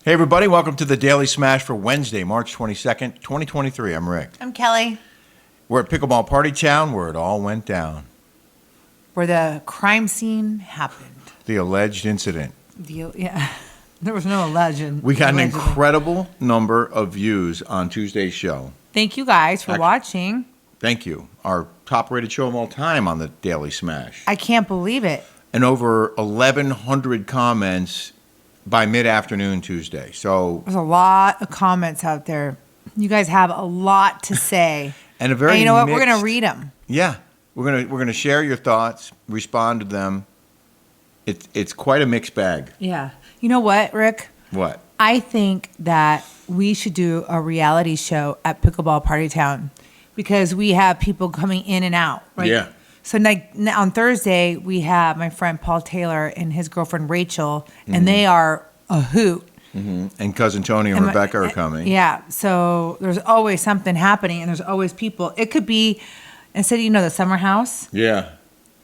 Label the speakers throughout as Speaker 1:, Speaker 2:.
Speaker 1: Hey, everybody. Welcome to the Daily Smash for Wednesday, March 22nd, 2023. I'm Rick.
Speaker 2: I'm Kelly.
Speaker 1: We're at Pickleball Partytown, where it all went down.
Speaker 2: Where the crime scene happened.
Speaker 1: The alleged incident.
Speaker 2: Yeah. There was no alleged.
Speaker 1: We got
Speaker 2: allegedly.
Speaker 1: an incredible number of views on Tuesday's show.
Speaker 2: Thank you guys for watching.
Speaker 1: Thank you. Our top-rated show of all time on the Daily Smash.
Speaker 2: I can't believe it.
Speaker 1: And over 1,100 comments by mid-afternoon Tuesday. So
Speaker 2: There's a lot of comments out there. You guys have a lot to say.
Speaker 1: and a very
Speaker 2: you know what?
Speaker 1: mixed,
Speaker 2: We're going to read them.
Speaker 1: Yeah. We're gonna share your thoughts, respond to them. It's quite a mixed bag.
Speaker 2: Yeah. You know what, Rick?
Speaker 1: What?
Speaker 2: I think that we should do a reality show at Pickleball Partytown because we have people coming in and out, right?
Speaker 1: Yeah.
Speaker 2: So on Thursday, we have my friend Paul Taylor and his girlfriend Rachel, and they are a hoot.
Speaker 1: Mm-hmm. And Cousin Tony and Rebecca are coming.
Speaker 2: Yeah. So there's always something happening, and there's always people. It could be, instead of, the summer house,
Speaker 1: Yeah.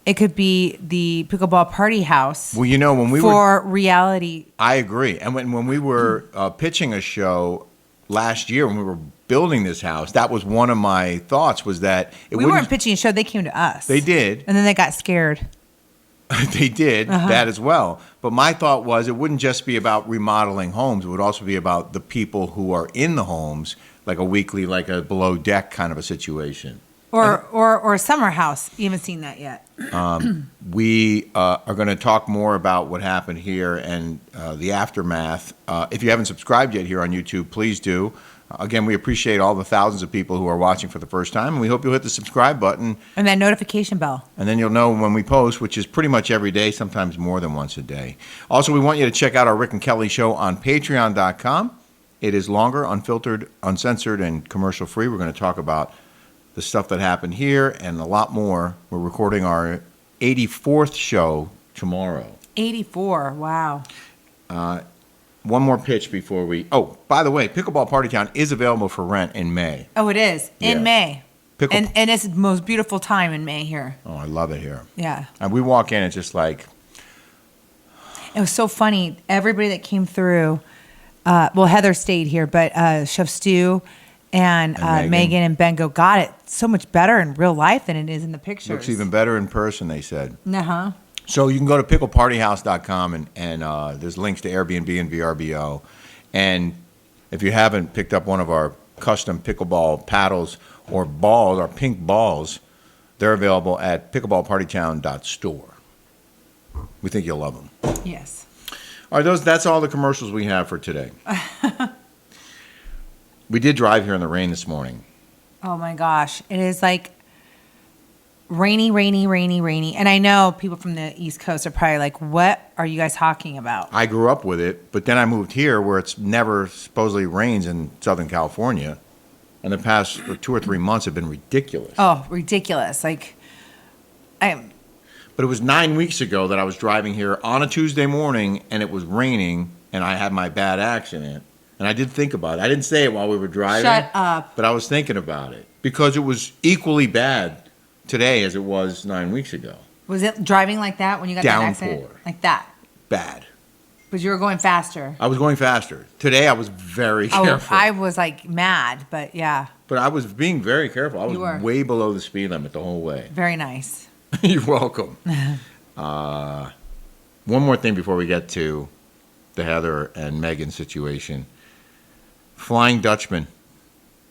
Speaker 2: it could be the Pickleball Party House.
Speaker 1: Well, when we
Speaker 2: for reality.
Speaker 1: I agree. And when we were pitching a show last year, when we were building this house, that was one of my thoughts, was that
Speaker 2: We weren't pitching a show. They came to us.
Speaker 1: They did.
Speaker 2: And then they got scared.
Speaker 1: They did that as well. But my thought was it wouldn't just be about remodeling homes. It would also be about the people who are in the homes, like a weekly, like a below deck kind of a situation.
Speaker 2: Or a summer house. You haven't seen that yet.
Speaker 1: We are going to talk more about what happened here and the aftermath. If you haven't subscribed yet here on YouTube, please do. Again, we appreciate all the thousands of people who are watching for the first time, and we hope you'll hit the subscribe button.
Speaker 2: And that notification bell.
Speaker 1: And then you'll know when we post, which is pretty much every day, sometimes more than once a day. Also, we want you to check out our Rick and Kelly show on Patreon.com. It is longer, unfiltered, uncensored, and commercial-free. We're going to talk about the stuff that happened here and a lot more. We're recording our 84th show tomorrow.
Speaker 2: 84, wow.
Speaker 1: One more pitch before we... Oh, by the way, Pickleball Partytown is available for rent in May.
Speaker 2: Oh, it is.
Speaker 1: Yeah.
Speaker 2: In May.
Speaker 1: Pickle-
Speaker 2: And it's the most beautiful time in May here.
Speaker 1: Oh, I love it here.
Speaker 2: Yeah.
Speaker 1: And we walk in, it's just like...
Speaker 2: It was so funny. Everybody that came through, Heather stayed here, but Chef Stu and Megan and Ben got it so much better in real life than it is in the pictures.
Speaker 1: Looks even better in person, they said.
Speaker 2: Uh-huh.
Speaker 1: So you can go to picklepartyhouse.com and there's links to Airbnb and VRBO. And if you haven't picked up one of our custom pickleball paddles or balls, our pink balls, they're available at pickleballpartytown.store. We think you'll love them.
Speaker 2: Yes.
Speaker 1: All right, that's all the commercials we have for today. We did drive here in the rain this morning.
Speaker 2: Oh, my gosh. It is like rainy. And I know people from the East Coast are probably like, what are you guys talking about?
Speaker 1: I grew up with it, but then I moved here where it's never supposedly rains in Southern California. And the past 2 or 3 months have been ridiculous.
Speaker 2: Oh, ridiculous. Like,
Speaker 1: But it was 9 weeks ago that I was driving here on a Tuesday morning and it was raining and I had my bad accident. And I did think about it. I didn't say it while we were driving.
Speaker 2: Shut up.
Speaker 1: But I was thinking about it because it was equally bad today as it was 9 weeks ago.
Speaker 2: Was it driving like that when you got that accident?
Speaker 1: Downpour.
Speaker 2: Like that?
Speaker 1: Bad.
Speaker 2: But you were going faster.
Speaker 1: I was going faster. Today I was very careful.
Speaker 2: I was like mad, but yeah.
Speaker 1: But I was being very careful. I was
Speaker 2: You were.
Speaker 1: way below the speed limit the whole way.
Speaker 2: Very nice.
Speaker 1: You're welcome. One more thing before we get to the Heather and Megan situation. Flying Dutchman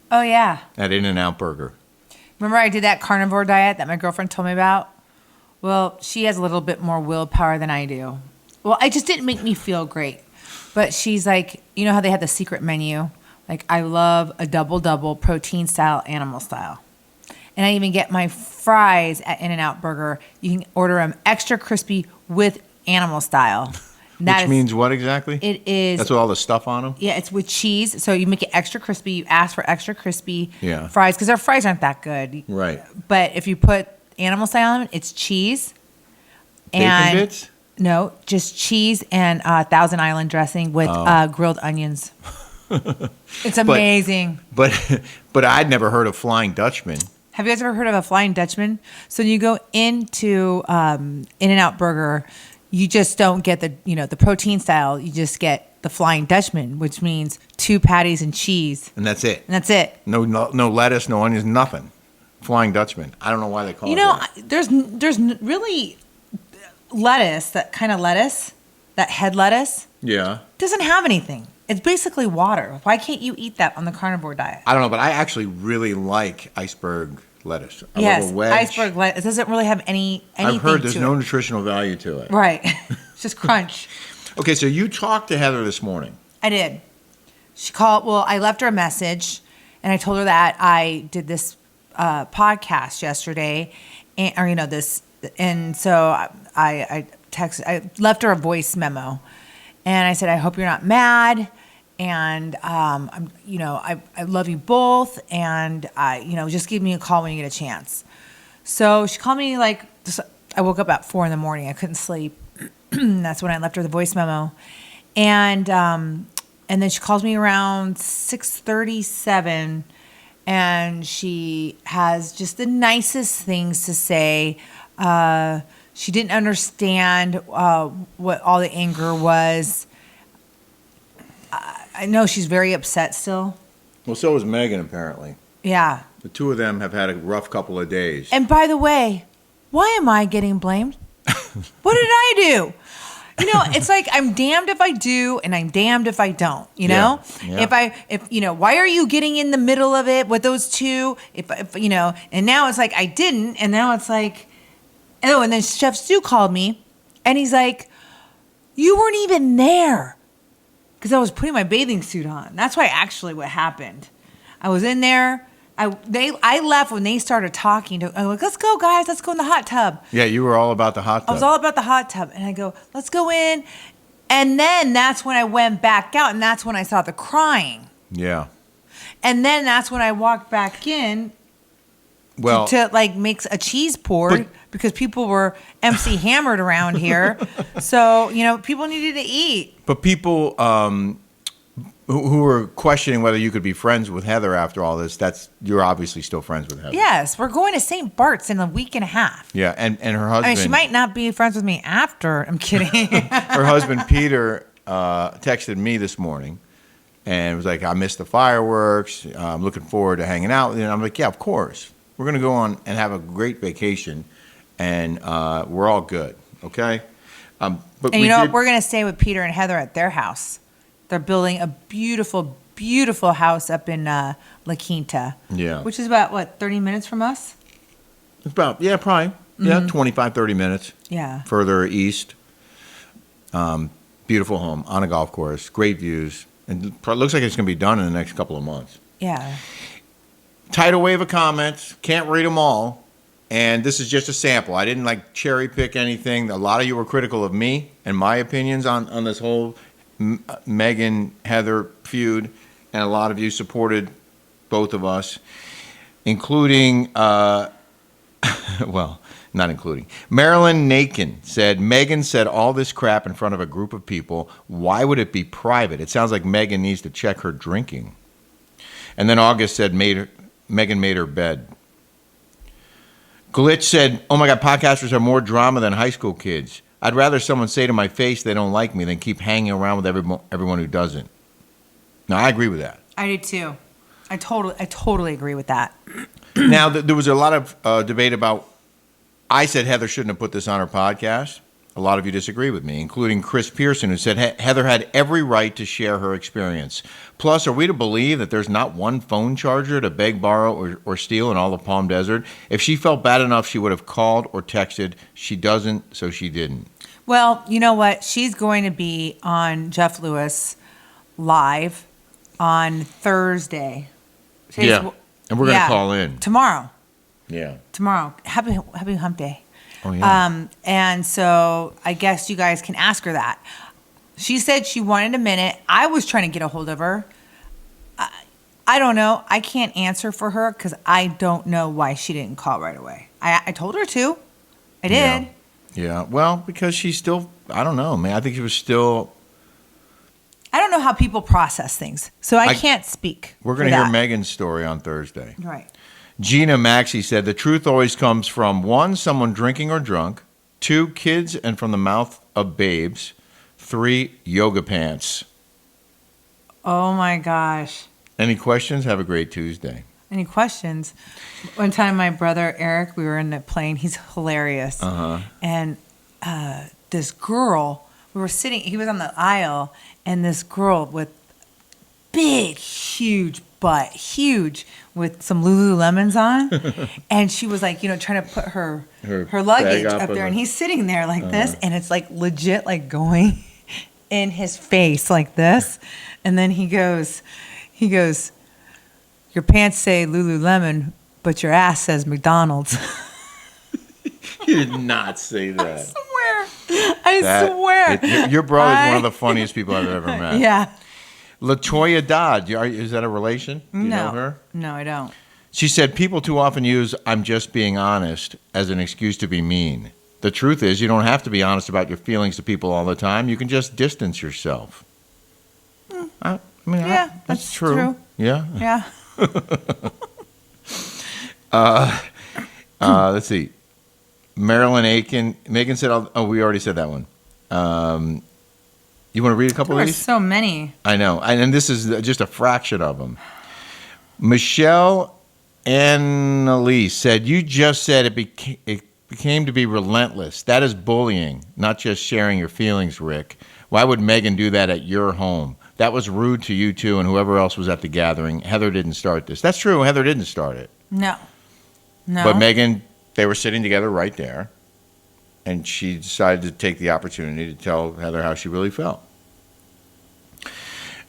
Speaker 2: Oh, yeah.
Speaker 1: at In-N-Out Burger.
Speaker 2: Remember I did that carnivore diet that my girlfriend told me about? Well, she has a little bit more willpower than I do. Well, it just didn't make me feel great. But she's like, you know how they have the secret menu? Like, I love a double, protein style, animal style. And I even get my fries at In-N-Out Burger. You can order them extra crispy with animal style.
Speaker 1: Which means what exactly?
Speaker 2: It is.
Speaker 1: That's with all the stuff on them?
Speaker 2: Yeah, it's with cheese. So you make it extra crispy. You ask for extra crispy fries because our fries aren't that good.
Speaker 1: Right.
Speaker 2: But if you put animal style on it, it's cheese.
Speaker 1: Bacon bits?
Speaker 2: No, just cheese and Thousand Island dressing with grilled onions. It's amazing.
Speaker 1: But I'd never heard of Flying Dutchman.
Speaker 2: Have you guys ever heard of a Flying Dutchman? So when you go into In-N-Out Burger, you just don't get the protein style. You just get the Flying Dutchman, which means 2 patties and cheese.
Speaker 1: And that's it.
Speaker 2: And that's it.
Speaker 1: No lettuce, no onions, nothing. Flying Dutchman. I don't know why they call it that.
Speaker 2: There's really lettuce, that kind of lettuce, that head lettuce,
Speaker 1: Yeah.
Speaker 2: doesn't have anything. It's basically water. Why can't you eat that on the carnivore diet?
Speaker 1: I don't know, but I actually really like iceberg lettuce. A
Speaker 2: Yes,
Speaker 1: little wedge.
Speaker 2: iceberg lettuce. It doesn't really have anything
Speaker 1: I've heard there's
Speaker 2: to
Speaker 1: no
Speaker 2: it.
Speaker 1: nutritional value to it.
Speaker 2: Right. It's just crunch.
Speaker 1: Okay, so you talked to Heather this morning.
Speaker 2: I did. She called. Well, I left her a message, and I told her that I did this podcast yesterday, and so I left her a voice memo, and I said, I hope you're not mad, and I love you both, and just give me a call when you get a chance. So she called me I woke up at 4 a.m. I couldn't sleep. That's when I left her the voice memo, and then she calls me around 6:37, and she has just the nicest things to say. She didn't understand what all the anger was. I know she's very upset still.
Speaker 1: Well, so is Megan, apparently.
Speaker 2: Yeah.
Speaker 1: The two of them have had a rough couple of days.
Speaker 2: And by the way, why am I getting blamed? What did I do? It's like I'm damned if I do and I'm damned if I don't,
Speaker 1: Yeah.
Speaker 2: Why are you getting in the middle of it with those two? And now it's like I didn't, and now it's like, and then Chef Stu called me and he's like, you weren't even there. Because I was putting my bathing suit on. That's what happened. I was in there. I left when they started talking. I'm like, let's go, guys. Let's go in the hot tub.
Speaker 1: Yeah, you were all about the hot tub.
Speaker 2: I was all about the hot tub. And I go, let's go in. And then that's when I went back out. And that's when I saw the crying.
Speaker 1: Yeah.
Speaker 2: And then that's when I walked back in
Speaker 1: Well,
Speaker 2: to make a cheese pour because people were MC hammered around here. So, people needed to eat.
Speaker 1: but people who were questioning whether you could be friends with Heather after all this, you're obviously still friends with Heather.
Speaker 2: Yes, we're going to St. Bart's in a week and a half.
Speaker 1: Yeah, and her husband.
Speaker 2: I mean, she might not be friends with me after. I'm kidding.
Speaker 1: Her husband Peter texted me this morning and was like, I missed the fireworks. I'm looking forward to hanging out. And I'm like, yeah, of course. We're going to go on and have a great vacation, and we're all good, okay? But
Speaker 2: we're going to stay with Peter and Heather at their house. They're building a beautiful, beautiful house up in La Quinta.
Speaker 1: Yeah.
Speaker 2: Which is about, 30 minutes from us?
Speaker 1: It's about, yeah, probably.
Speaker 2: Mm-hmm.
Speaker 1: Yeah, 25, 30 minutes.
Speaker 2: Yeah.
Speaker 1: Further east. Beautiful home on a golf course. Great views. And it looks like it's going to be done in the next couple of months.
Speaker 2: Yeah.
Speaker 1: Tidal wave of comments. Can't read them all. And this is just a sample. I didn't cherry pick anything. A lot of you were critical of me and my opinions on this whole Megan Heather feud, and a lot of you supported both of us, including not including Marilyn Nakin said Megan said all this crap in front of a group of people. Why would it be private? It sounds like Megan needs to check her drinking. And then August said Megan made her bed. Glitch said, oh my God, podcasters have more drama than high school kids. I'd rather someone say to my face they don't like me than keep hanging around with everyone who doesn't. Now, I agree with that.
Speaker 2: I do too. I totally agree with that.
Speaker 1: Now, there was a lot of debate about, I said Heather shouldn't have put this on her podcast. A lot of you disagree with me, including Chris Pearson, who said Heather had every right to share her experience. Plus, are we to believe that there's not one phone charger to beg, borrow, or steal in all of Palm Desert? If she felt bad enough, she would have called or texted. She doesn't, so she didn't.
Speaker 2: Well, you know what? She's going to be on Jeff Lewis live on Thursday.
Speaker 1: Yeah, and we're going to call in.
Speaker 2: Tomorrow.
Speaker 1: Yeah.
Speaker 2: Tomorrow. Happy hump day.
Speaker 1: Oh, yeah.
Speaker 2: And so I guess you guys can ask her that. She said she wanted a minute. I was trying to get a hold of her. I don't know. I can't answer for her because I don't know why she didn't call right away. I told her to. I did.
Speaker 1: Yeah. Well, because she's still, I don't know, man. I think she was still.
Speaker 2: I don't know how people process things, so I can't speak.
Speaker 1: We're going to hear Megan's story on Thursday.
Speaker 2: Right.
Speaker 1: Gina Maxey said the truth always comes from 1, someone drinking or drunk, 2, kids and from the mouth of babes, 3, yoga pants.
Speaker 2: Oh my gosh.
Speaker 1: Any questions? Have a great Tuesday.
Speaker 2: Any questions? One time, my brother Eric, we were in the plane. He's hilarious. And this girl, we were sitting. He was on the aisle, and this girl with big, huge butt, huge, with some Lululemons on, and she was like, trying to put her luggage up there, and he's sitting there like this, and it's like legit, like going in his face like this, and then he goes. Your pants say Lululemon, but your ass says McDonald's.
Speaker 1: You did not say that.
Speaker 2: I swear.
Speaker 1: Your brother's one of the funniest people I've ever met.
Speaker 2: Yeah.
Speaker 1: LaToya Dodd, is that a relation? Do you know her?
Speaker 2: No, I don't.
Speaker 1: She said, people too often use "I'm just being honest" as an excuse to be mean. The truth is, you don't have to be honest about your feelings to people all the time. You can just distance yourself. That's true. Yeah?
Speaker 2: Yeah.
Speaker 1: Let's see. Marilyn Aiken. Megan said, we already said that one. You want to read a couple of these?
Speaker 2: There are so many.
Speaker 1: I know. And this is just a fraction of them. Michelle Annalise said, you just said it became to be relentless. That is bullying, not just sharing your feelings, Rick. Why would Megan do that at your home? That was rude to you, too, and whoever else was at the gathering. Heather didn't start this. That's true. Heather didn't start it.
Speaker 2: No.
Speaker 1: But Megan, they were sitting together right there, and she decided to take the opportunity to tell Heather how she really felt.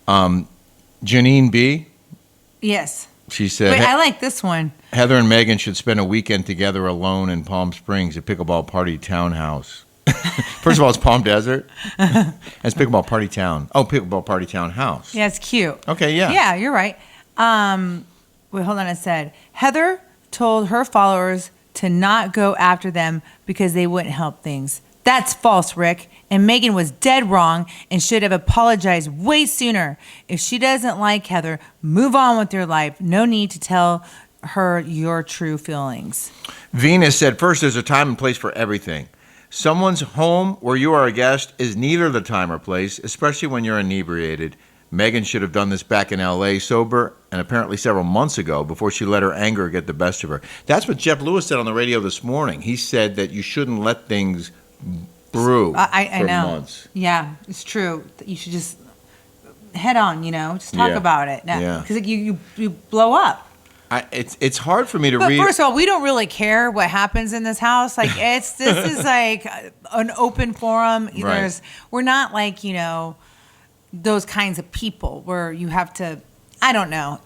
Speaker 1: Janine B.
Speaker 2: Yes.
Speaker 1: She said,
Speaker 2: Wait, I like this one.
Speaker 1: Heather and Megan should spend a weekend together alone in Palm Springs at Pickleball Partytown house. First of all, it's Palm Desert. It's Pickleball Partytown. Oh, Pickleball Partytown house.
Speaker 2: Yeah, it's cute.
Speaker 1: Okay, yeah.
Speaker 2: Yeah, you're right. Wait, hold on. It said, Heather told her followers to not go after them because they wouldn't help things. That's false, Rick. And Megan was dead wrong and should have apologized way sooner. If she doesn't like Heather, move on with your life. No need to tell her your true feelings.
Speaker 1: Venus said, first, there's a time and place for everything. Someone's home where you are a guest is neither the time or place, especially when you're inebriated. Megan should have done this back in L.A. sober and apparently several months ago before she let her anger get the best of her. That's what Jeff Lewis said on the radio this morning. He said that you shouldn't let things brew
Speaker 2: I
Speaker 1: for
Speaker 2: know.
Speaker 1: months.
Speaker 2: Yeah, it's true. You should just head on, just talk about it. Because you blow up.
Speaker 1: It's hard for me to read.
Speaker 2: But first of all, we don't really care what happens in this house. Like this is like an open forum.
Speaker 1: Right.
Speaker 2: We're not like those kinds of people where you have to. I don't know.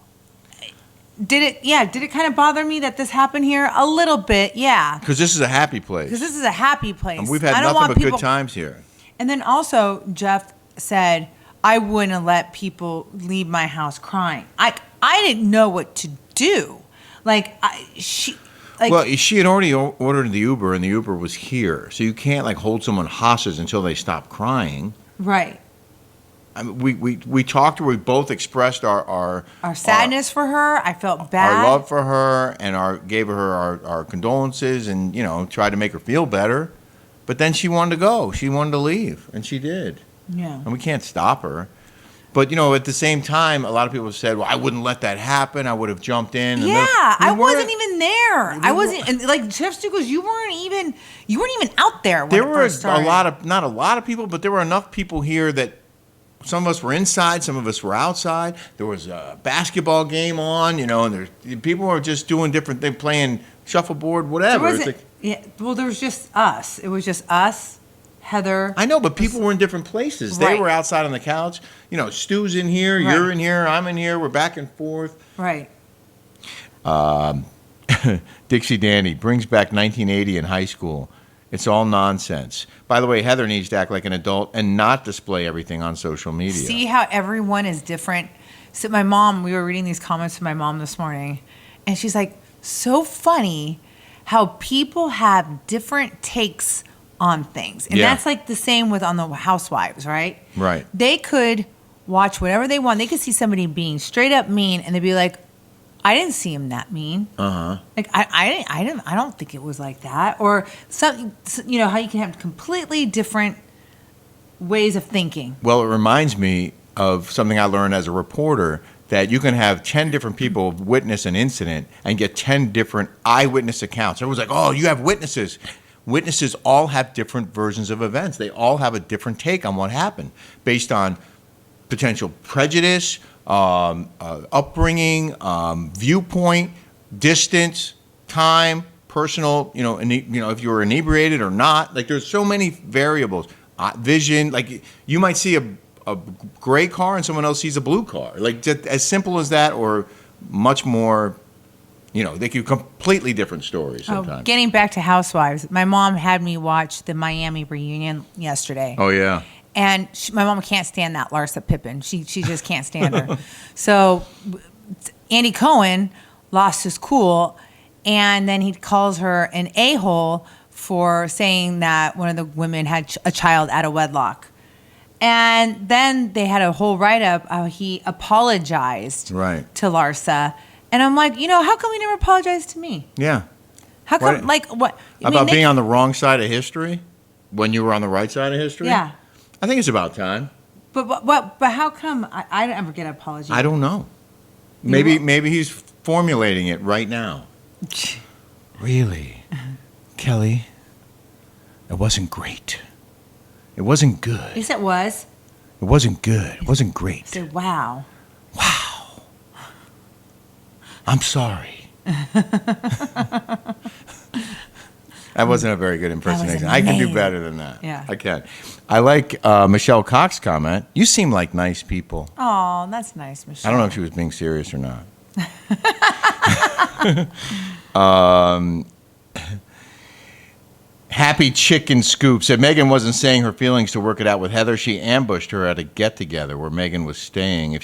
Speaker 2: Did it kind of bother me that this happened here a little bit? Yeah.
Speaker 1: Because this is a happy place.
Speaker 2: And
Speaker 1: we've had nothing but good times here.
Speaker 2: And then also Jeff said, I wouldn't let people leave my house crying. I didn't know what to do. She had already ordered the Uber, and the Uber was here. So you can't hold someone hostage until they stop crying. Right.
Speaker 1: I mean, we talked to her. We both expressed our
Speaker 2: sadness for her. I felt bad.
Speaker 1: Our love for her, and gave her our condolences, and tried to make her feel better. But then she wanted to go. She wanted to leave, and she did.
Speaker 2: Yeah.
Speaker 1: And we can't stop her. But at the same time, a lot of people said, "Well, I wouldn't let that happen. I would have jumped in." And
Speaker 2: I wasn't even there. I wasn't. And Jeff Stu goes, "You weren't even out there." When
Speaker 1: there were
Speaker 2: first started.
Speaker 1: not a lot of people, but there were enough people here that some of us were inside, some of us were outside. There was a basketball game on, and people were just doing different things, playing shuffleboard, whatever.
Speaker 2: There was just us. It was just us, Heather.
Speaker 1: I know, but people were in different places. They were outside on the couch. Stu's in here, you're in here, I'm in here. We're back and forth.
Speaker 2: Right.
Speaker 1: Dixie Danny brings back 1980 in high school. It's all nonsense. By the way, Heather needs to act like an adult and not display everything on social media.
Speaker 2: See how everyone is different? So we were reading these comments to my mom this morning, and she's like, so funny how people have different takes on things. And that's like the same on the housewives, right?
Speaker 1: Right.
Speaker 2: They could watch whatever they want. They could see somebody being straight up mean, and they'd be like, I didn't see him that mean. Like I don't think it was like that. Or some, how you can have completely different ways of thinking.
Speaker 1: Well, it reminds me of something I learned as a reporter, that you can have 10 different people witness an incident and get 10 different eyewitness accounts. Everyone's like, oh, you have witnesses. Witnesses all have different versions of events. They all have a different take on what happened based on potential prejudice, upbringing, viewpoint, distance, time, personal, if you were inebriated or not. Like, there's so many variables. Vision, like you might see a gray car and someone else sees a blue car. Like, just as simple as that, or much more, they could completely different stories sometimes.
Speaker 2: Getting back to Housewives, my mom had me watch the Miami reunion yesterday.
Speaker 1: Oh, yeah.
Speaker 2: And my mom can't stand that Larsa Pippen. She just can't stand her. So Andy Cohen lost his cool, and then he calls her an a-hole for saying that one of the women had a child out of wedlock. And then they had a whole write-up how he apologized to Larsa. And I'm like, how come he never apologized to me?
Speaker 1: Yeah.
Speaker 2: How come, what?
Speaker 1: About being on the wrong side of history when you were on the right side of history?
Speaker 2: Yeah.
Speaker 1: I think it's about time.
Speaker 2: But how come I didn't ever get an apology?
Speaker 1: I don't know. Maybe he's formulating it right now. Really? Kelly, it wasn't great. It wasn't good.
Speaker 2: Yes, it was.
Speaker 1: It wasn't good. It wasn't great.
Speaker 2: I said, wow.
Speaker 1: Wow. I'm sorry. That wasn't a very good impersonation. I can do better than that.
Speaker 2: Yeah.
Speaker 1: I can. I like Michelle Cox's comment. You seem like nice people.
Speaker 2: Oh, that's nice, Michelle.
Speaker 1: I don't know if she was being serious or not. Happy Chicken Scoop said Megan wasn't saying her feelings to work it out with Heather. She ambushed her at a get-together where Megan was staying.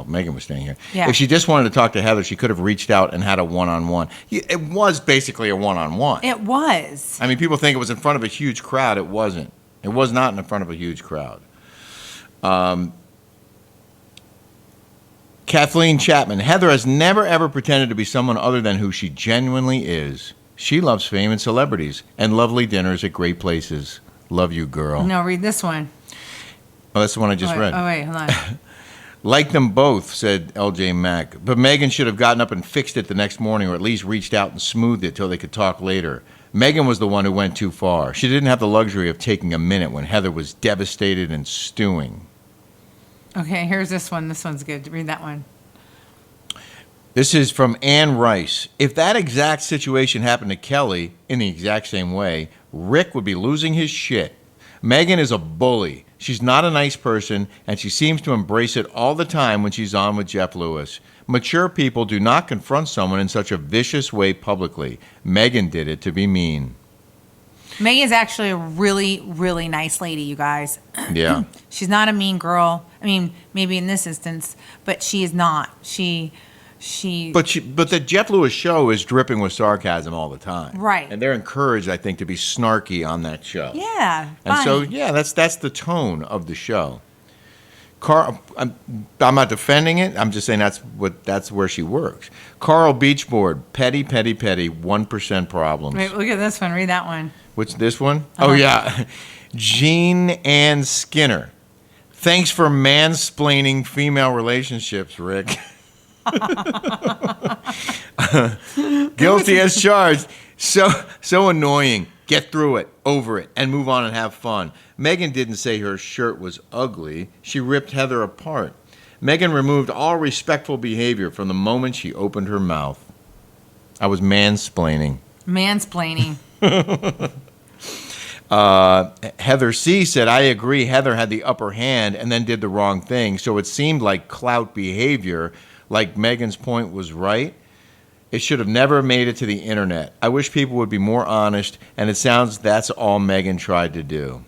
Speaker 1: Megan was staying here.
Speaker 2: Yeah.
Speaker 1: If she just wanted to talk to Heather, she could have reached out and had a one-on-one. It was basically a one-on-one.
Speaker 2: It was.
Speaker 1: I mean, people think it was in front of a huge crowd. It wasn't. It was not in front of a huge crowd. Kathleen Chapman. Heather has never, ever pretended to be someone other than who she genuinely is. She loves fame and celebrities and lovely dinners at great places. Love you, girl.
Speaker 2: No, read this one.
Speaker 1: Oh, that's the one I just read.
Speaker 2: Oh, wait, hold on.
Speaker 1: Like them both, said LJ Mack. But Megan should have gotten up and fixed it the next morning, or at least reached out and smoothed it till they could talk later. Megan was the one who went too far. She didn't have the luxury of taking a minute when Heather was devastated and stewing.
Speaker 2: Okay, here's this one. This one's good. Read that one.
Speaker 1: This is from Ann Rice. If that exact situation happened to Kelly in the exact same way, Rick would be losing his shit. Megan is a bully. She's not a nice person, and she seems to embrace it all the time when she's on with Jeff Lewis. Mature people do not confront someone in such a vicious way publicly. Megan did it to be mean.
Speaker 2: Megan's actually a really, really nice lady, you guys.
Speaker 1: Yeah.
Speaker 2: She's not a mean girl. I mean, maybe in this instance, but she is not. But the Jeff Lewis show is dripping with sarcasm all the time. Right.
Speaker 1: And they're encouraged, I think, to be snarky on that show.
Speaker 2: Yeah.
Speaker 1: And
Speaker 2: fun.
Speaker 1: so, yeah, that's the tone of the show. I'm not defending it. I'm just saying that's where she works. Carl Beachboard, petty, 1% problems.
Speaker 2: Wait, look at this one. Read that one.
Speaker 1: Which, this one? Oh, yeah. Jean Ann Skinner. Thanks for mansplaining female relationships, Rick. Guilty as charged. So annoying. Get through it, over it, and move on and have fun. Megan didn't say her shirt was ugly. She ripped Heather apart. Megan removed all respectful behavior from the moment she opened her mouth. I was mansplaining.
Speaker 2: Mansplaining.
Speaker 1: Heather C. said, I agree Heather had the upper hand and then did the wrong thing, so it seemed like clout behavior, like Megan's point was right. It should have never made it to the internet. I wish people would be more honest, and it sounds that's all Megan tried to do.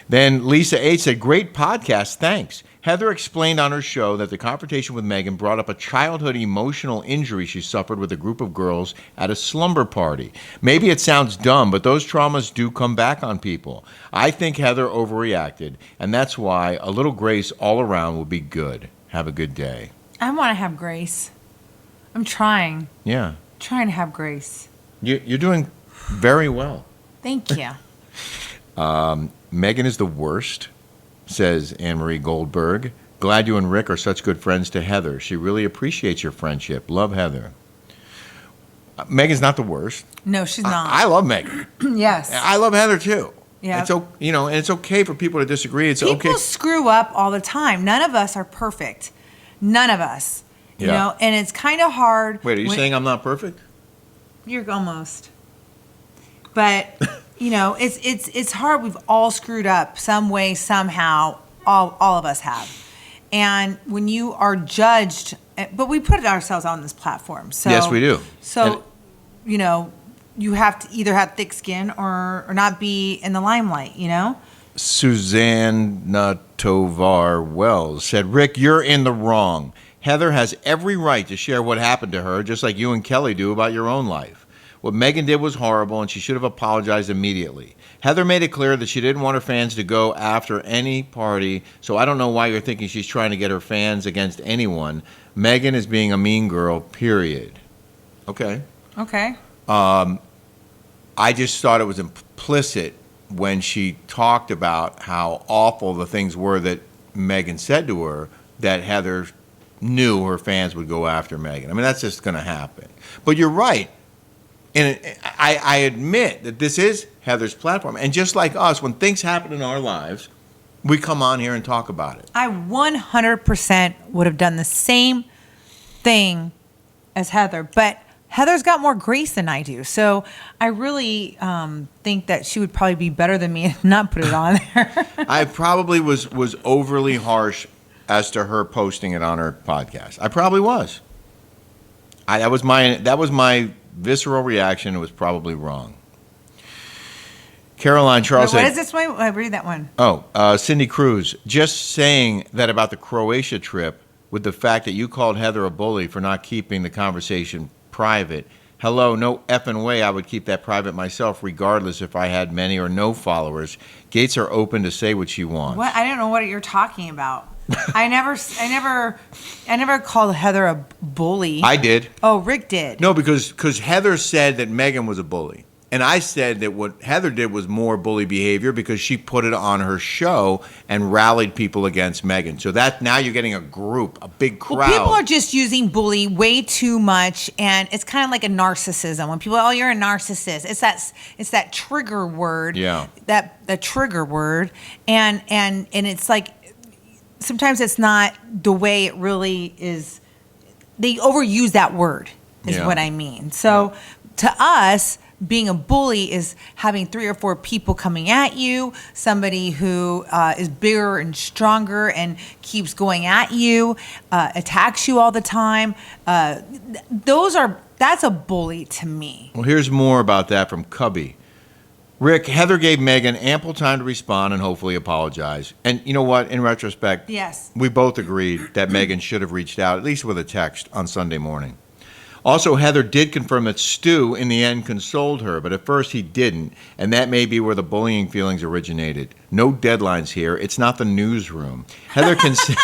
Speaker 1: Then Lisa H. said, great podcast, thanks. Heather explained on her show that the confrontation with Megan brought up a childhood emotional injury she suffered with a group of girls at a slumber party. Maybe it sounds dumb, but those traumas do come back on people. I think Heather overreacted, and that's why a little grace all around will be good. Have a good day.
Speaker 2: I want to have grace. I'm trying.
Speaker 1: Yeah.
Speaker 2: Trying to have grace.
Speaker 1: You're doing very well.
Speaker 2: Thank you.
Speaker 1: Megan is the worst. says Anne-Marie Goldberg. Glad you and Rick are such good friends to Heather. She really appreciates your friendship. Love, Heather. Megan's not the worst.
Speaker 2: No, she's not.
Speaker 1: I love Megan.
Speaker 2: Yes.
Speaker 1: I love Heather too.
Speaker 2: Yeah.
Speaker 1: It's and it's okay for people to disagree. It's okay.
Speaker 2: People screw up all the time. None of us are perfect. None of us. You know, and it's kind of hard.
Speaker 1: Wait, are you saying I'm not perfect?
Speaker 2: You're almost. But it's hard. We've all screwed up some way, somehow. All of us have. And when you are judged, but we put ourselves on this platform. So
Speaker 1: yes, we do.
Speaker 2: So, you have to either have thick skin or not be in the limelight.
Speaker 1: Susanna Tovar Wells said, Rick, you're in the wrong. Heather has every right to share what happened to her, just like you and Kelly do about your own life. What Megan did was horrible, and she should have apologized immediately. Heather made it clear that she didn't want her fans to go after any party, so I don't know why you're thinking she's trying to get her fans against anyone. Megan is being a mean girl, period. Okay.
Speaker 2: Okay.
Speaker 1: I just thought it was implicit when she talked about how awful the things were that Megan said to her, that Heather knew her fans would go after Megan. I mean, that's just going to happen. But you're right. And I admit that this is Heather's platform. And just like us, when things happen in our lives, we come on here and talk about it.
Speaker 2: I 100% would have done the same thing as Heather. But Heather's got more grace than I do. So I really think that she would probably be better than me and not put it on there.
Speaker 1: I probably was overly harsh as to her posting it on her podcast. I probably was. That was my visceral reaction. It was probably wrong. Caroline Charles
Speaker 2: Wait,
Speaker 1: said,
Speaker 2: what is this one? I read that one.
Speaker 1: Cindy Cruz, just saying that about the Croatia trip with the fact that you called Heather a bully for not keeping the conversation private. Hello, no effing way I would keep that private myself, regardless if I had many or no followers. Gates are open to say what she wants.
Speaker 2: What? I don't know what you're talking about. I never called Heather a bully.
Speaker 1: I did.
Speaker 2: Oh, Rick did.
Speaker 1: No, because Heather said that Megan was a bully. And I said that what Heather did was more bully behavior because she put it on her show and rallied people against Megan. So that now you're getting a group, a big crowd.
Speaker 2: Well, people are just using bully way too much, and it's kind of like a narcissism. When people, you're a narcissist. It's that trigger word.
Speaker 1: Yeah.
Speaker 2: That trigger word, and it's like sometimes it's not the way it really is. They overuse that word. Is what I mean. So to us, being a bully is having 3 or 4 people coming at you, somebody who is bigger and stronger and keeps going at you, attacks you all the time. That's a bully to me.
Speaker 1: Well, here's more about that from Cubby. Rick, Heather gave Megan ample time to respond and hopefully apologize. And you know what? In retrospect,
Speaker 2: yes,
Speaker 1: we both agreed that Megan should have reached out, at least with a text, on Sunday morning. Also, Heather did confirm that Stu, in the end, consoled her, but at first he didn't, and that may be where the bullying feelings originated. No deadlines here. It's not the newsroom. Heather can say...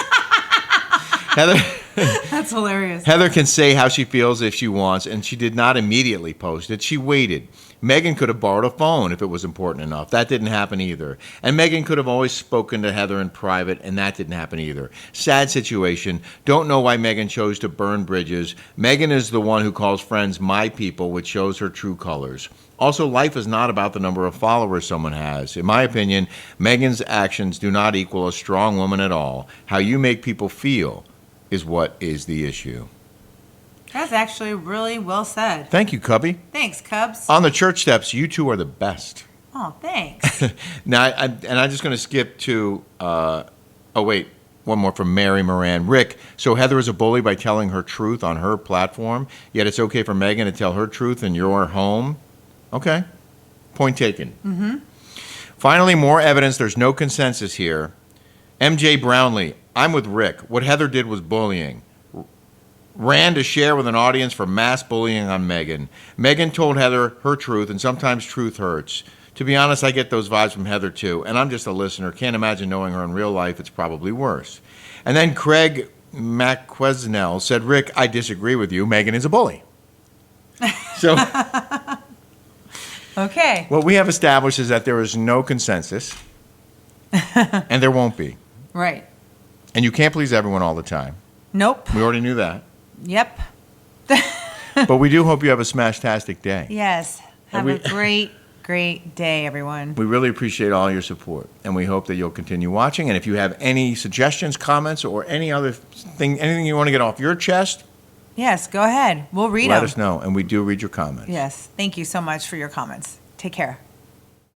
Speaker 2: That's hilarious.
Speaker 1: Heather can say how she feels if she wants, and she did not immediately post it. She waited. Megan could have borrowed a phone if it was important enough. That didn't happen either. And Megan could have always spoken to Heather in private, and that didn't happen either. Sad situation. Don't know why Megan chose to burn bridges. Megan is the one who calls friends my people, which shows her true colors. Also, life is not about the number of followers someone has. In my opinion, Megan's actions do not equal a strong woman at all. How you make people feel is what is the issue.
Speaker 2: That's actually really well said.
Speaker 1: Thank you, Cubby.
Speaker 2: Thanks, Cubs.
Speaker 1: On the church steps, you two are the best.
Speaker 2: Oh, thanks.
Speaker 1: Now, I'm just going to skip to, one more from Mary Moran. Rick, so Heather is a bully by telling her truth on her platform, yet it's okay for Megan to tell her truth in your home? Okay. Point taken.
Speaker 2: Mm-hmm.
Speaker 1: Finally, more evidence there's no consensus here. MJ Brownlee, I'm with Rick. What Heather did was bullying. Ran to share with an audience for mass bullying on Megan. Megan told Heather her truth, and sometimes truth hurts. To be honest, I get those vibes from Heather too, and I'm just a listener. Can't imagine knowing her in real life. It's probably worse. And then Craig McQuesnell said, Rick, I disagree with you. Megan is a bully. So
Speaker 2: okay.
Speaker 1: What we have established is that there is no consensus. And there won't be.
Speaker 2: Right.
Speaker 1: And you can't please everyone all the time.
Speaker 2: Nope.
Speaker 1: We already knew that.
Speaker 2: Yep.
Speaker 1: But we do hope you have a smash-tastic day.
Speaker 2: Yes. Have a great day, everyone.
Speaker 1: We really appreciate all your support, and we hope that you'll continue watching. And if you have any suggestions, comments, or any other thing, anything you want to get off your chest,
Speaker 2: Yes, go ahead. We'll read them.
Speaker 1: let us know, and we do read your comments.
Speaker 2: Yes. Thank you so much for your comments. Take care.